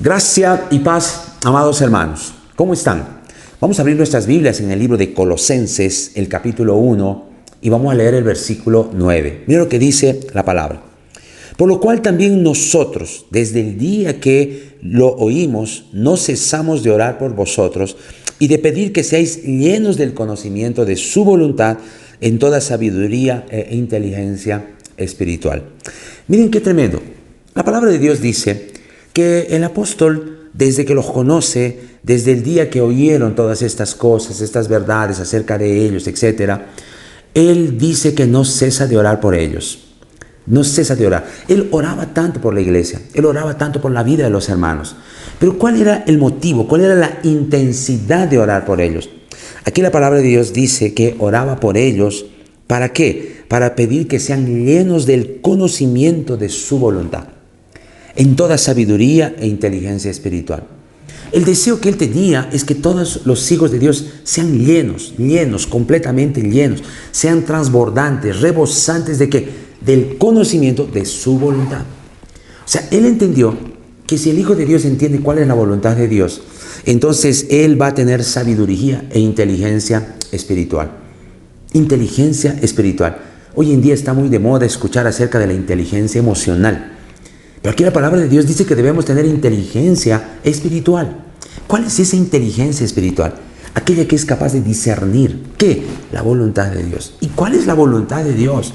Gracia y paz, amados hermanos. ¿Cómo están? Vamos a abrir nuestras Biblias en el libro de Colosenses, el capítulo 1, y vamos a leer el versículo 9. Mira lo que dice la palabra. Por lo cual también nosotros, desde el día que lo oímos, no cesamos de orar por vosotros y de pedir que seáis llenos del conocimiento de su voluntad en toda sabiduría e inteligencia espiritual. Miren qué tremendo. La palabra de Dios dice que el apóstol, desde que los conoce, desde el día que oyeron todas estas cosas, estas verdades acerca de ellos, etc., él dice que no cesa de orar por ellos. No cesa de orar. Él oraba tanto por la iglesia, él oraba tanto por la vida de los hermanos. Pero ¿cuál era el motivo? ¿Cuál era la intensidad de orar por ellos? Aquí la palabra de Dios dice que oraba por ellos. ¿Para qué? Para pedir que sean llenos del conocimiento de su voluntad, en toda sabiduría e inteligencia espiritual. El deseo que él tenía es que todos los hijos de Dios sean llenos, completamente llenos, sean transbordantes, rebosantes de ¿qué? Del conocimiento de su voluntad. O sea, él entendió que si el Hijo de Dios entiende cuál es la voluntad de Dios, entonces él va a tener sabiduría e inteligencia espiritual. Inteligencia espiritual. Hoy en día está muy de moda escuchar acerca de la inteligencia emocional. Pero aquí la palabra de Dios dice que debemos tener inteligencia espiritual. ¿Cuál es esa inteligencia espiritual? Aquella que es capaz de discernir, ¿qué? La voluntad de Dios. ¿Y cuál es la voluntad de Dios?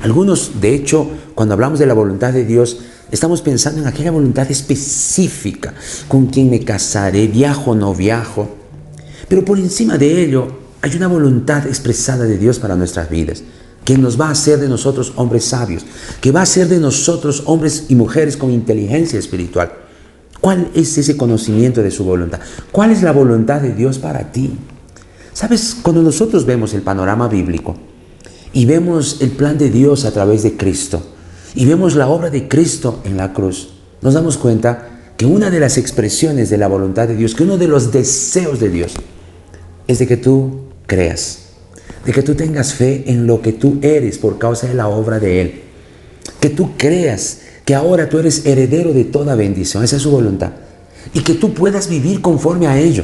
Algunos, de hecho, cuando hablamos de la voluntad de Dios, estamos pensando en aquella voluntad específica, con quien me casaré, viajo o no viajo. Pero por encima de ello, hay una voluntad expresada de Dios para nuestras vidas, que nos va a hacer de nosotros hombres sabios, que va a hacer de nosotros hombres y mujeres con inteligencia espiritual. ¿Cuál es ese conocimiento de su voluntad? ¿Cuál es la voluntad de Dios para ti? ¿Sabes? Cuando nosotros vemos el panorama bíblico y vemos el plan de Dios a través de Cristo y vemos la obra de Cristo en la cruz, nos damos cuenta que una de las expresiones de la voluntad de Dios, que uno de los deseos de Dios es de que tú creas, de que tú tengas fe en lo que tú eres por causa de la obra de Él. Que tú creas que ahora tú eres heredero de toda bendición. Esa es su voluntad. Y que tú puedas vivir conforme a ello.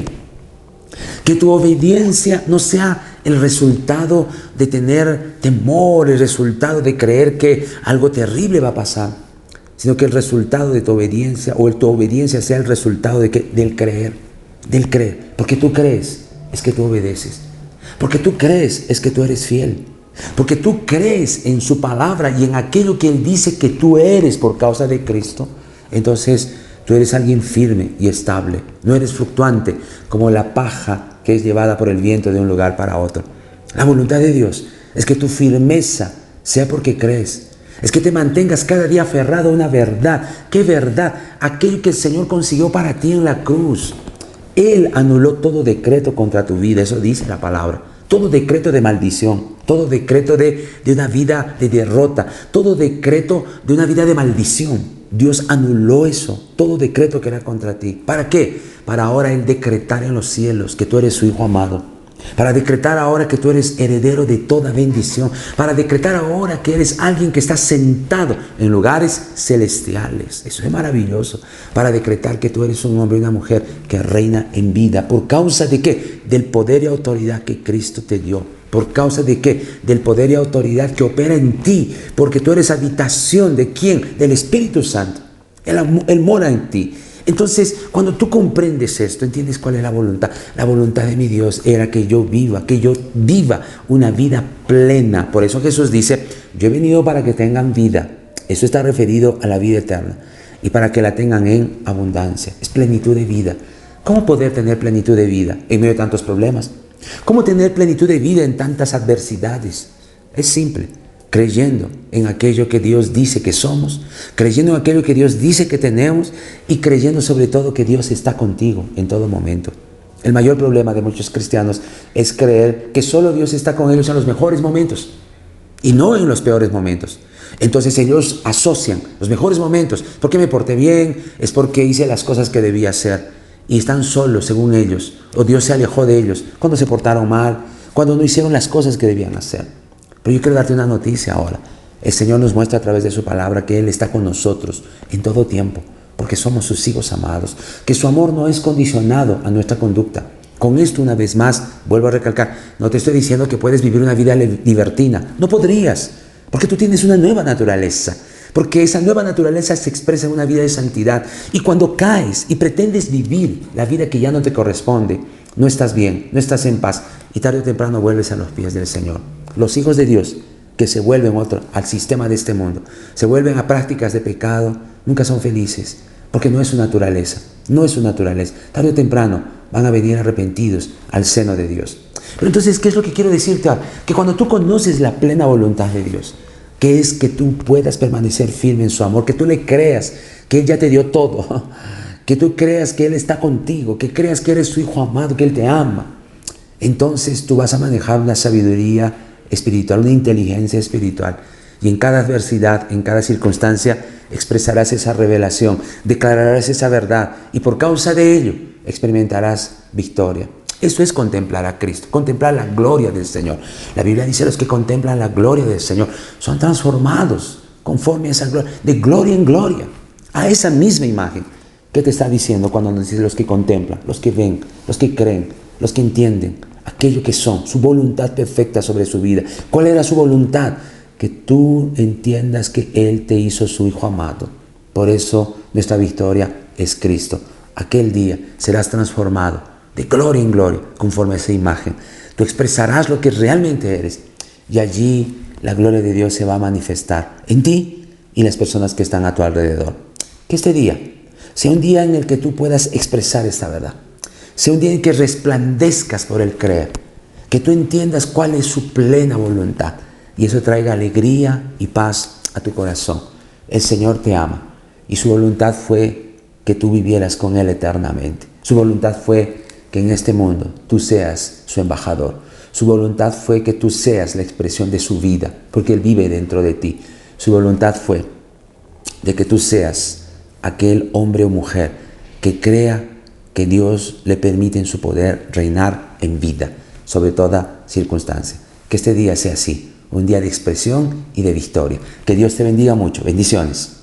Que tu obediencia no sea el resultado de tener temor, el resultado de creer que algo terrible va a pasar, sino que el resultado de tu obediencia o tu obediencia sea el resultado del creer. Porque tú crees, es que tú obedeces. Porque tú crees, es que tú eres fiel. Porque tú crees en su palabra y en aquello que Él dice que tú eres por causa de Cristo. Entonces tú eres alguien firme y estable. No eres fluctuante como la paja que es llevada por el viento de un lugar para otro. La voluntad de Dios es que tu firmeza sea porque crees. Es que te mantengas cada día aferrado a una verdad. ¿Qué verdad? Aquello que el Señor consiguió para ti en la cruz. Él anuló todo decreto contra tu vida, eso dice la palabra. Todo decreto de maldición, todo decreto de una vida de derrota, todo decreto de una vida de maldición. Dios anuló eso, todo decreto que era contra ti. ¿Para qué? Para ahora Él decretar en los cielos que tú eres su Hijo amado. Para decretar ahora que tú eres heredero de toda bendición. Para decretar ahora que eres alguien que está sentado en lugares celestiales. Eso es maravilloso. Para decretar que tú eres un hombre y una mujer que reina en vida. ¿Por causa de qué? Del poder y autoridad que Cristo te dio. ¿Por causa de qué? Del poder y autoridad que opera en ti. Porque tú eres habitación ¿de quién? Del Espíritu Santo. Él mora en ti. Entonces, cuando tú comprendes esto, entiendes cuál es la voluntad. La voluntad de mi Dios era que yo viva una vida plena. Por eso Jesús dice, yo he venido para que tengan vida. Eso está referido a la vida eterna. Y para que la tengan en abundancia. Es plenitud de vida. ¿Cómo poder tener plenitud de vida en medio de tantos problemas? ¿Cómo tener plenitud de vida en tantas adversidades? Es simple. Creyendo en aquello que Dios dice que somos, creyendo en aquello que Dios dice que tenemos y creyendo sobre todo que Dios está contigo en todo momento. El mayor problema de muchos cristianos es creer que solo Dios está con ellos en los mejores momentos y no en los peores momentos. Entonces ellos asocian los mejores momentos. ¿Por qué me porté bien? Es porque hice las cosas que debía hacer. y están solos según ellos, o Dios se alejó de ellos cuando se portaron mal, cuando no hicieron las cosas que debían hacer. Pero yo quiero darte una noticia ahora. El Señor nos muestra a través de su palabra que Él está con nosotros en todo tiempo, porque somos sus hijos amados, que su amor no es condicionado a nuestra conducta. Con esto, una vez más, vuelvo a recalcar, no te estoy diciendo que puedes vivir una vida libertina. No podrías, porque tú tienes una nueva naturaleza, porque esa nueva naturaleza se expresa en una vida de santidad. Y cuando caes y pretendes vivir la vida que ya no te corresponde, no estás bien, no estás en paz, y tarde o temprano vuelves a los pies del Señor. Los hijos de Dios que se vuelven al sistema de este mundo, se vuelven a prácticas de pecado, nunca son felices, porque no es su naturaleza, no es su naturaleza. Tarde o temprano van a venir arrepentidos al seno de Dios. Pero entonces, ¿qué es lo que quiero decirte ahora? Que cuando tú conoces la plena voluntad de Dios, que es que tú puedas permanecer firme en su amor, que tú le creas que Él ya te dio todo, que tú creas que Él está contigo, que creas que eres su hijo amado, que Él te ama, entonces tú vas a manejar una sabiduría espiritual, una inteligencia espiritual, y en cada adversidad, en cada circunstancia, expresarás esa revelación, declararás esa verdad, y por causa de ello experimentarás victoria. Eso es contemplar a Cristo, contemplar la gloria del Señor. La Biblia dice: los que contemplan la gloria del Señor son transformados conforme a esa gloria, de gloria en gloria, a esa misma imagen. ¿Qué te está diciendo cuando nos dice los que contemplan, los que ven, los que creen, los que entienden aquello que son, su voluntad perfecta sobre su vida? ¿Cuál era su voluntad? Que tú entiendas que Él te hizo su hijo amado. Por eso nuestra victoria es Cristo. Aquel día serás transformado de gloria en gloria conforme a esa imagen. Tú expresarás lo que realmente eres, y allí la gloria de Dios se va a manifestar en ti y en las personas que están a tu alrededor. Que este día sea un día en el que tú puedas expresar esta verdad. Sea un día en que resplandezcas por el creer, que tú entiendas cuál es su plena voluntad, y eso traiga alegría y paz a tu corazón. El Señor te ama, y su voluntad fue que tú vivieras con Él eternamente. Su voluntad fue que en este mundo tú seas su embajador. Su voluntad fue que tú seas la expresión de su vida, porque Él vive dentro de ti. Su voluntad fue de que tú seas aquel hombre o mujer que crea que Dios le permite en su poder reinar en vida, sobre toda circunstancia. Que este día sea así, un día de expresión y de victoria. Que Dios te bendiga mucho. Bendiciones.